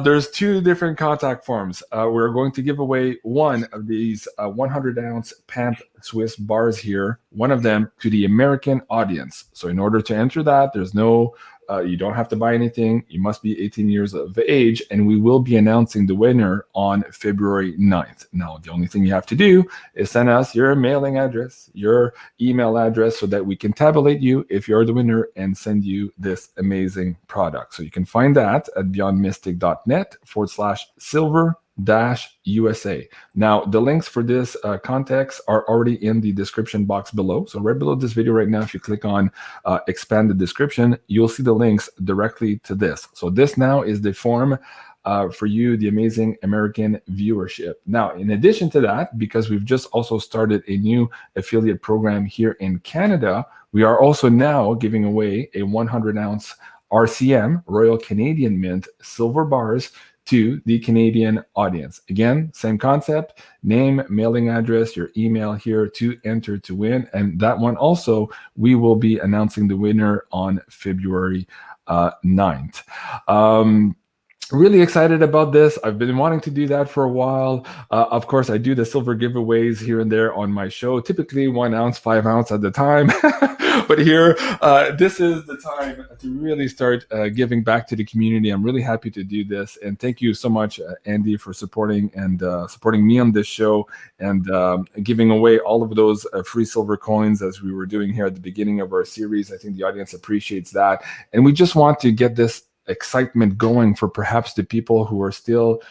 There's two different contact forms. We're going to give away one of these 100-ounce Pamp Swiss bars here, one of them to the American audience. So in order to enter that, there's no you don't have to buy anything. You must be 18 years of age, and we will be announcing the winner on February 9th. Now, the only thing you have to do is send us your mailing address, your email address, so that we can tabulate you if you're the winner and send you this amazing product. So you can find that at beyondmystic.net/silver-USA. Now, the links for this context are already in the description box below. So right below this video right now, if you click on expand the description, you'll see the links directly to this. So this now is the form for you, the amazing American viewership. Now, in addition to that, because we've just also started a new affiliate program here in Canada, we are also now giving away a 100-ounce RCM, Royal Canadian Mint, silver bars to the Canadian audience. Again, same concept, name, mailing address, your email here to enter to win. And that one also, we will be announcing the winner on February 9th. Really excited about this. I've been wanting to do that for a while. Of course, I do the silver giveaways here and there on my show, typically 1 ounce, 5 ounce at the time. But here, this is the time to really start giving back to the community. I'm really happy to do this. And thank you so much, Andy, for supporting me on this show and giving away all of those free silver coins as we were doing here at the beginning of our series. I think the audience appreciates that. And we just want to get this excitement going for perhaps the people who are still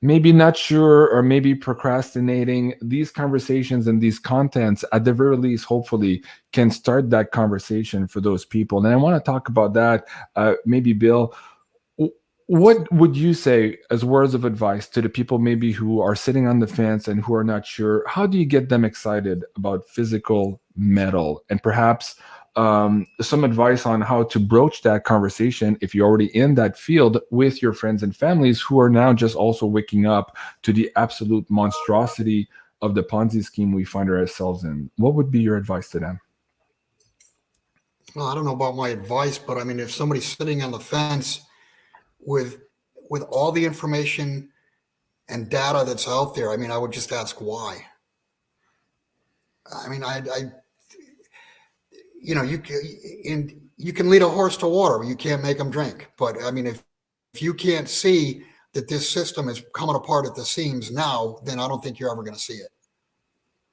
maybe not sure or maybe procrastinating. These conversations and these contents, at the very least, hopefully can start that conversation for those people. And I want to talk about that. Maybe Bill, what would you say as words of advice to the people maybe who are sitting on the fence and who are not sure? How do you get them excited about physical metal, and perhaps some advice on how to broach that conversation if you're already in that field with your friends and families who are now just also waking up to the absolute monstrosity of the Ponzi scheme we find ourselves in? What would be your advice to them? Well, I don't know about my advice, but I mean, if somebody's sitting on the fence with all the information and data that's out there, I mean, I would just ask why. I mean, you can lead a horse to water, you can't make them drink. But I mean, if you can't see that this system is coming apart at the seams now, then I don't think you're ever going to see it.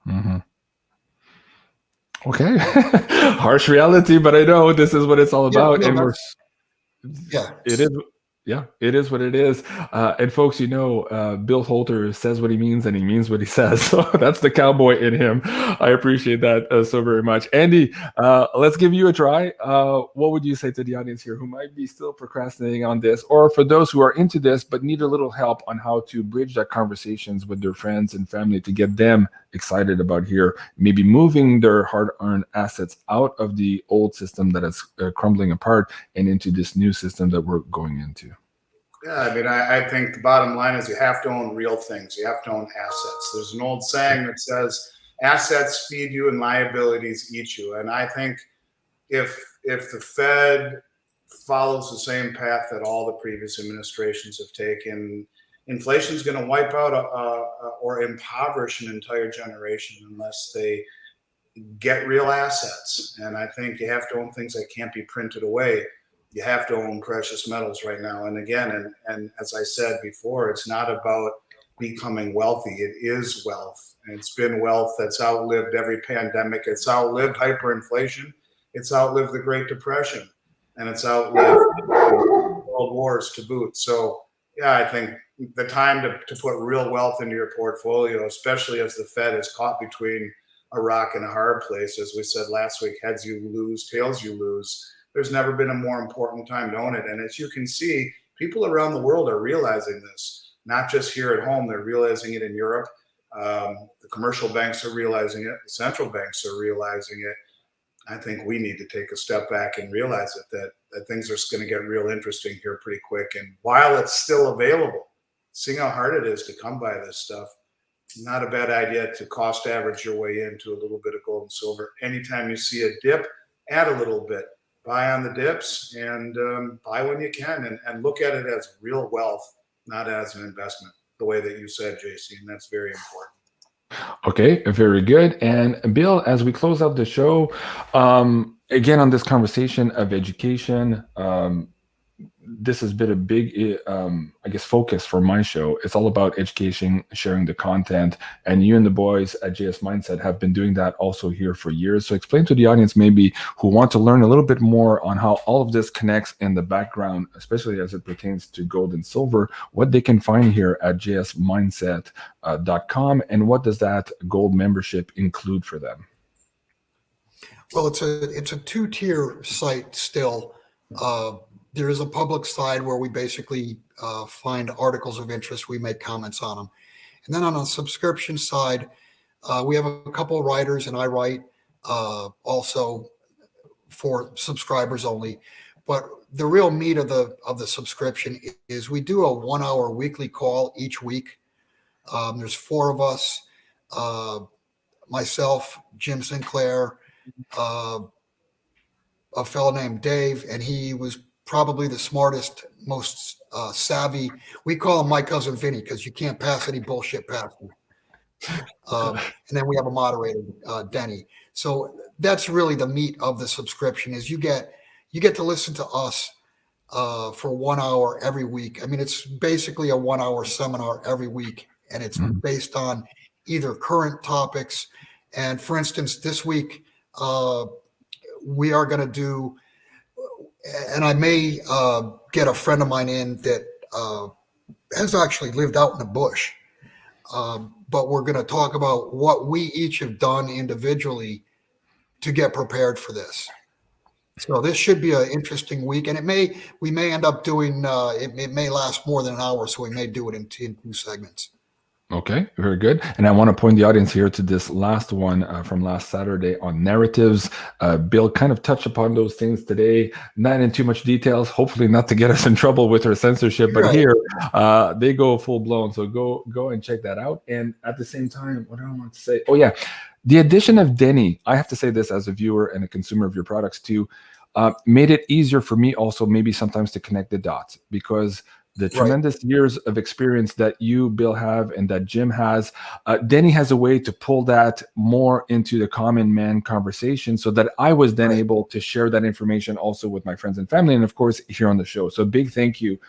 Mm-hmm. Okay. Harsh reality, but I know this is what it's all about. Yeah, and it is. Yeah, it is what it is. And folks, Bill Holter says what he means and he means what he says. So that's the cowboy in him. I appreciate that so very much. Andy, let's give you a try. What would you say to the audience here who might be still procrastinating on this, or for those who are into this but need a little help on how to bridge that conversations with their friends and family to get them excited about here, maybe moving their hard-earned assets out of the old system that is crumbling apart and into this new system that we're going into? Yeah, I mean, I think the bottom line is you have to own real things. You have to own assets. There's an old saying that says, assets feed you and liabilities eat you. And I think if the Fed follows the same path that all the previous administrations have taken, inflation is going to wipe out or impoverish an entire generation unless they get real assets. And I think you have to own things that can't be printed away. You have to own precious metals right now. And again, and as I said before, it's not about becoming wealthy. It is wealth. And it's been wealth that's outlived every pandemic. It's outlived hyperinflation. It's outlived the Great Depression. And it's outlived world wars to boot. So, yeah, I think the time to put real wealth into your portfolio, especially as the Fed is caught between a rock and a hard place. As we said last week, heads you lose, tails you lose. There's never been a more important time to own it. And as you can see, people around the world are realizing this, not just here at home. They're realizing it in Europe. The commercial banks are realizing it. The central banks are realizing it. I think we need to take a step back and realize it, that things are going to get real interesting here pretty quick. And while it's still available, seeing how hard it is to come by this stuff, not a bad idea to cost average your way into a little bit of gold and silver. Anytime you see a dip, add a little bit. Buy on the dips and buy when you can, and look at it as real wealth, not as an investment, the way that you said, JC, and that's very important. Okay, very good. And Bill, as we close out the show, again, on this conversation of education, this has been a big, I guess, focus for my show. It's all about education, sharing the content, and you and the boys at JS Mindset have been doing that also here for years. So explain to the audience maybe who want to learn a little bit more on how all of this connects in the background, especially as it pertains to gold and silver, what they can find here at jsmindset.com, and what does that gold membership include for them? Well, it's a two-tier site still. There is a public side where we basically find articles of interest. We make comments on them. And then on a subscription side, we have a couple of writers, and I write also for subscribers only. But the real meat of the subscription is we do a 1-hour weekly call each week. There's 4 of us, myself, Jim Sinclair, a fellow named Dave, and he was probably the smartest, most savvy. We call him my cousin Vinny because you can't pass any bullshit past him. And then we have a moderator, Denny. So that's really the meat of the subscription is you get to listen to us for 1 hour every week. I mean, it's basically a 1-hour seminar every week, and it's based on either current topics. And for instance, this week we are going to do, and I may get a friend of mine in that has actually lived out in the bush. But we're going to talk about what we each have done individually to get prepared for this. So this should be an interesting week, and we may end up doing it may last more than an hour, so we may do it in 2 segments. Okay, very good. And I want to point the audience here to this last one from last Saturday on narratives. Bill kind of touched upon those things today, not in too much details, hopefully not to get us in trouble with our censorship, but Right. here they go full blown. So go and check that out. And at the same time, what do I want to say? Oh yeah, the addition of Denny, I have to say this as a viewer and a consumer of your products too, made it easier for me also maybe sometimes to connect the dots, because the tremendous years of experience that you, Bill, have and that Jim has, Denny has a way to pull that more into the common man conversation so that I was then able to share that information also with my friends and family and, of course, here on the show. So big thank you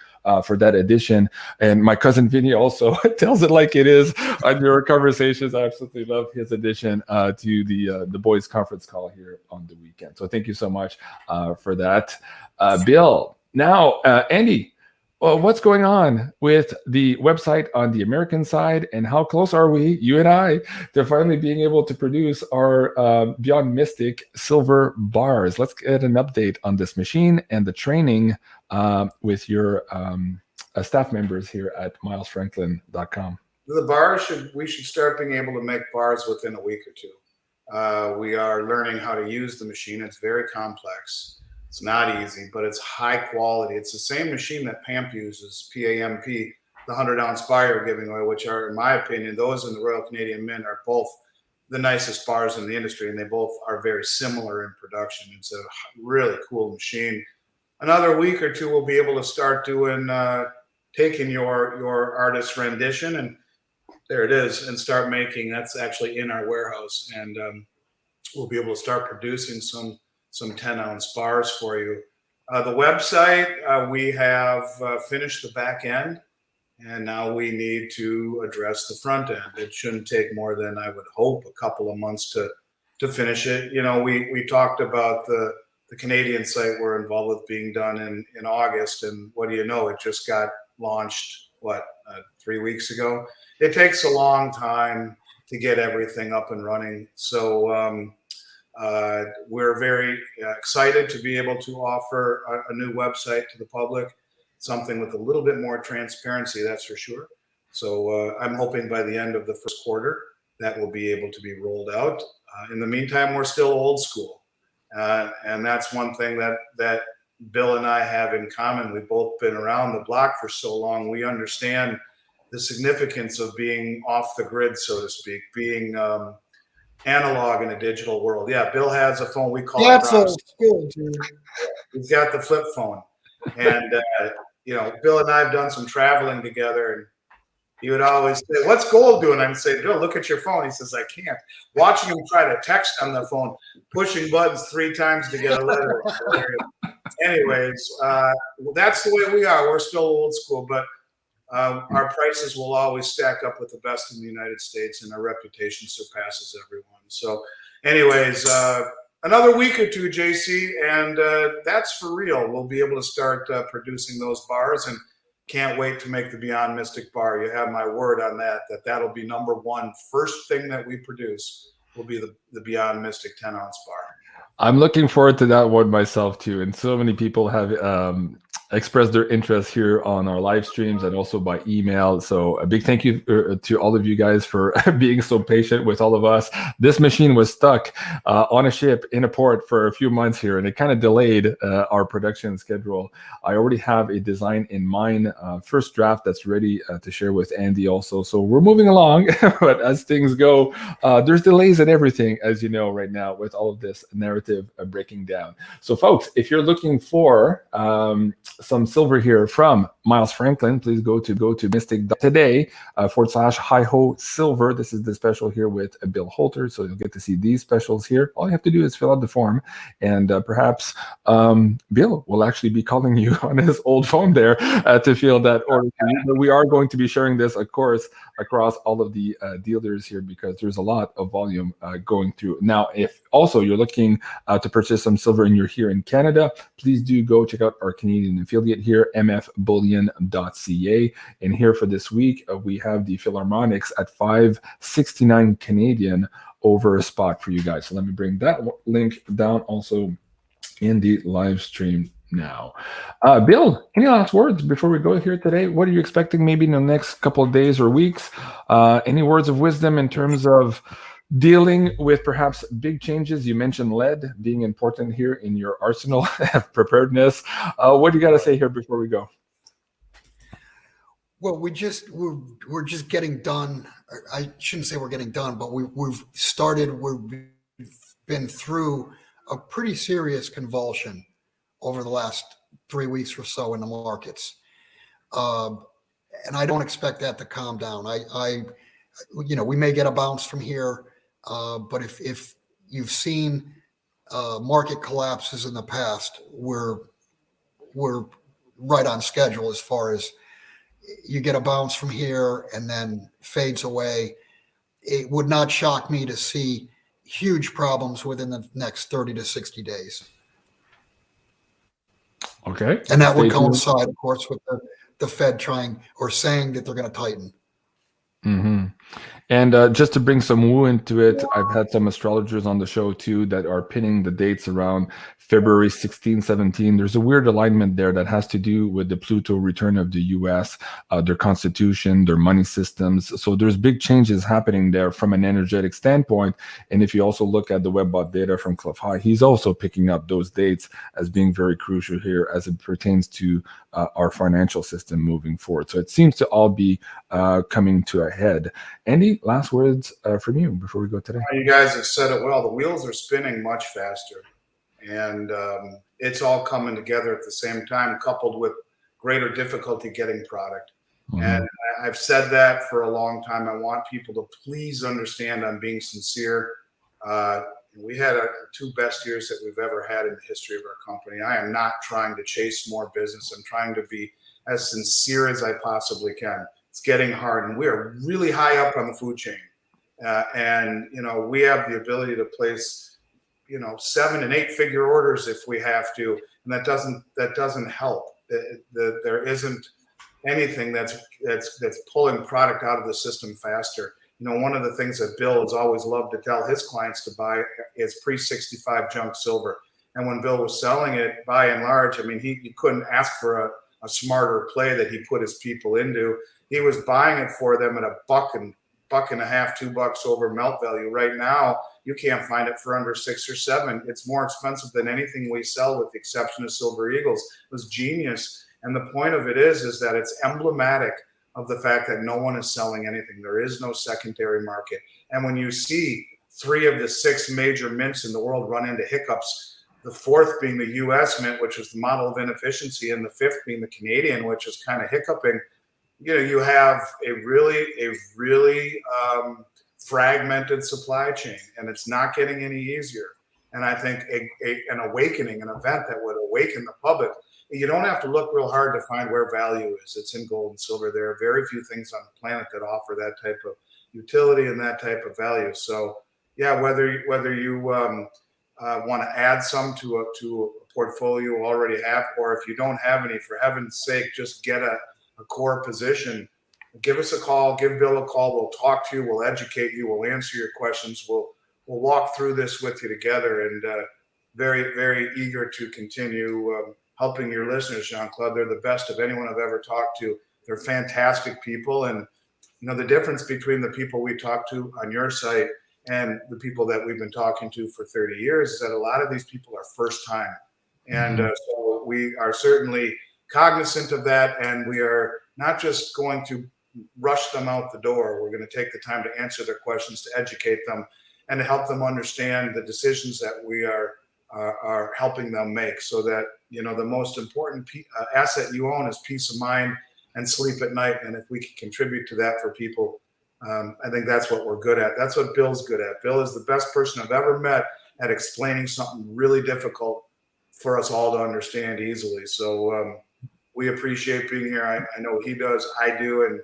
for that addition. And my cousin Vinny also tells it like it is on your conversations. I absolutely love his addition to the boys conference call here on the weekend. So thank you so much for that. Bill, now, Andy, well, what's going on with the website on the American side, and how close are we, you and I, to finally being able to produce our BeyondMystic silver bars? Let's get an update on this machine and the training with your staff members here at milesfranklin.com. The bars we should start being able to make bars within a week or 2. We are learning how to use the machine. It's very complex. It's not easy, but it's high quality. It's the same machine that PAMP uses, PAMP, the 100-ounce bar you're giving away, which are, in my opinion, those in the Royal Canadian Mint are both the nicest bars in the industry, and they both are very similar in production. It's a really cool machine. Another week or 2, we'll be able to start doing, taking your artist's rendition, and there it is, and start making, that's actually in our warehouse, and we'll be able to start producing some 10-ounce bars for you. The website, we have finished the back end, and now we need to address the front end. It shouldn't take more than, I would hope, a couple of months to finish it. You know, we talked about the Canadian site we're involved with being done in August, and what do you know, it just got launched, 3 weeks ago? It takes a long time to get everything up and running. So we're very excited to be able to offer a new website to the public, something with a little bit more transparency, that's for sure. So I'm hoping by the end of the first quarter that will be able to be rolled out. In the meantime, we're still old school. And that's one thing that Bill and I have in common. We've both been around the block for so long. We understand the significance of being off the grid, so to speak, being analog in a digital world. Yeah, Bill has a phone. We call it That's Bronze. old school, dude. He's got the flip phone. And, you know, Bill and I have done some traveling together, and he would always say, "What's gold doing?" I'd say, "Bill, look at your phone." He says, "I can't." Watching him try to text on the phone, pushing buttons 3 times to get a letter. Anyways, that's the way we are. We're still old school, but our prices will always stack up with the best in the United States, and our reputation surpasses everyone. So anyways, another week or two, JC, and that's for real. We'll be able to start producing those bars, and can't wait to make the Beyond Mystic bar. You have my word on that, that'll be #1. First thing that we produce will be the Beyond Mystic 10-ounce bar. I'm looking forward to that one myself too. And so many people have expressed their interest here on our live streams and also by email. So a big thank you to all of you guys for being so patient with all of us. This machine was stuck on a ship in a port for a few months here, and it kind of delayed our production schedule. I already have a design in mind, first draft that's ready to share with Andy also. So we're moving along, but as things go, there's delays in everything, as you know, right now with all of this narrative breaking down. So folks, if you're looking for some silver here from Miles Franklin, please go to Mystic today /hi-ho silver. This is the special here with Bill Holter, so you'll get to see these specials here. All you have to do is fill out the form, and perhaps Bill will actually be calling you on his old phone there to fill that order for you. But we are going to be sharing this, of course, across all of the dealers here, because there's a lot of volume going through. Now, if also you're looking to purchase some silver and you're here in Canada, please do go check out our Canadian affiliate here, mfbullion.ca. And here for this week, we have the Philharmonics at $5.69 Canadian over a spot for you guys. So let me bring that link down also in the live stream now. Bill, any last words before we go here today? What are you expecting maybe in the next couple of days or weeks? Any words of wisdom in terms of dealing with perhaps big changes? You mentioned lead being important here in your arsenal of preparedness. What do you got to say here before we go? Well, we're just getting done. I shouldn't say we're getting done, but we've been through a pretty serious convulsion over the last 3 weeks or so in the markets. And I don't expect that to calm down. We may get a bounce from here, but if you've seen market collapses in the past, we're right on schedule as far as you get a bounce from here and then fades away. It would not shock me to see huge problems within the next 30 to 60 days. Okay. And that would coincide, of course, with the Fed trying or saying that they're going to tighten. Mm-hmm. And just to bring some woo into it, I've had some astrologers on the show too that are pinning the dates around February 16, 17. There's a weird alignment there that has to do with the Pluto return of the US, their constitution, their money systems. So there's big changes happening there from an energetic standpoint. And if you also look at the WebBot data from Cliff High, he's also picking up those dates as being very crucial here as it pertains to our financial system moving forward. So it seems to all be coming to a head. Andy, last words from you before we go today. You guys have said it well. The wheels are spinning much faster, and it's all coming together at the same time, coupled with greater difficulty getting product. Mm-hmm. And I've said that for a long time. I want people to please understand I'm being sincere. We had our 2 best years that we've ever had in the history of our company. I am not trying to chase more business. I'm trying to be as sincere as I possibly can. It's getting hard, and we are really high up on the food chain. And, we have the ability to place, 7- and 8-figure orders if we have to. And that doesn't help. There isn't anything that's pulling product out of the system faster. One of the things that Bill has always loved to tell his clients to buy is pre-65 junk silver. And when Bill was selling it, by and large, he couldn't ask for a smarter play that he put his people into. He was buying it for them at $1.50, $2 over melt value. Right now, you can't find it for under 6 or 7. It's more expensive than anything we sell, with the exception of Silver Eagles. It was genius. And the point of it is that it's emblematic of the fact that no one is selling anything. There is no secondary market. And when you see 3 of the 6 major mints in the world run into hiccups, the 4th being the US mint, which is the model of inefficiency, and the 5th being the Canadian, which is kind of hiccuping, you know, you have a really fragmented supply chain, and it's not getting any easier. And I think an awakening, an event that would awaken the public, you don't have to look real hard to find where value is. It's in gold and silver. There are very few things on the planet that offer that type of utility and that type of value. So yeah, whether you want to add some to a portfolio you already have, or if you don't have any, for heaven's sake, just get a core position. Give us a call, give Bill a call. We'll talk to you, we'll educate you, we'll answer your questions. We'll walk through this with you together, and very, very eager to continue helping your listeners, Jean-Claude. They're the best of anyone I've ever talked to. They're fantastic people. And, you know, the difference between the people we talk to on your site and the people that we've been talking to for 30 years is that a lot of these people are first time. And so we are certainly cognizant of that. And we are not just going to rush them out the door. We're going to take the time to answer their questions, to educate them, and to help them understand the decisions that we are helping them make, so that, you know, the most important asset you own is peace of mind and sleep at night. And if we can contribute to that for people, I think that's what we're good at. That's what Bill's good at. Bill is the best person I've ever met at explaining something really difficult for us all to understand easily. So we appreciate being here. I know he does, I do, and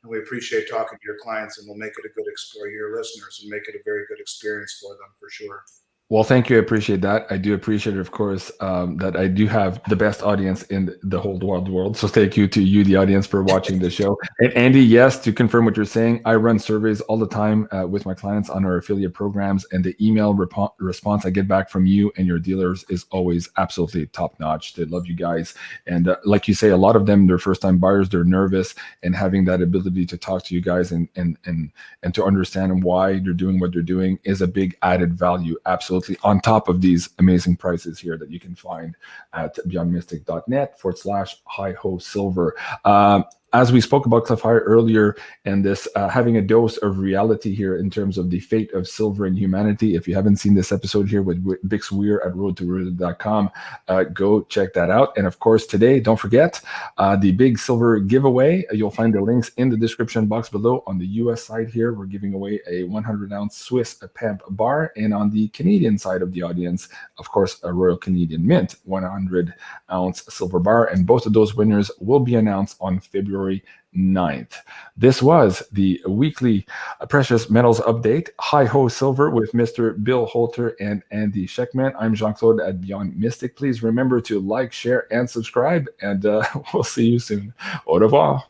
we appreciate talking to your clients, and we'll make it a good experience, your listeners, and make it a very good experience for them, for sure. Well, thank you. I appreciate that. I do appreciate, of course, that I do have the best audience in the whole world. So thank you to you, the audience, for watching the show. And Andy, yes, to confirm what you're saying, I run surveys all the time with my clients on our affiliate programs, and the email response I get back from you and your dealers is always absolutely top notch. They love you guys. And like you say, a lot of them, they're first time buyers, they're nervous, and having that ability to talk to you guys and to understand why they're doing what they're doing is a big added value. Absolutely. On top of these amazing prices here that you can find at beyondmystic.net/hi-ho silver. As we spoke about Cliff Higher earlier, and this having a dose of reality here in terms of the fate of silver and humanity. If you haven't seen this episode here with Bix Weir at roadtoroota.com, go check that out. And of course, today, don't forget the big silver giveaway. You'll find the links in the description box below. On the US side here, we're giving away a 100-ounce Swiss PEMP bar. And on the Canadian side of the audience, of course, a Royal Canadian Mint 100-ounce silver bar. And both of those winners will be announced on February 9th. This was the weekly precious metals update, Hi-Ho Silver, with Mr. Bill HOLTER and Andy SCHECTMAN. I'm Jean-Claude at Beyond Mystic. Please remember to like, share, and subscribe, and we'll see you soon. Au revoir.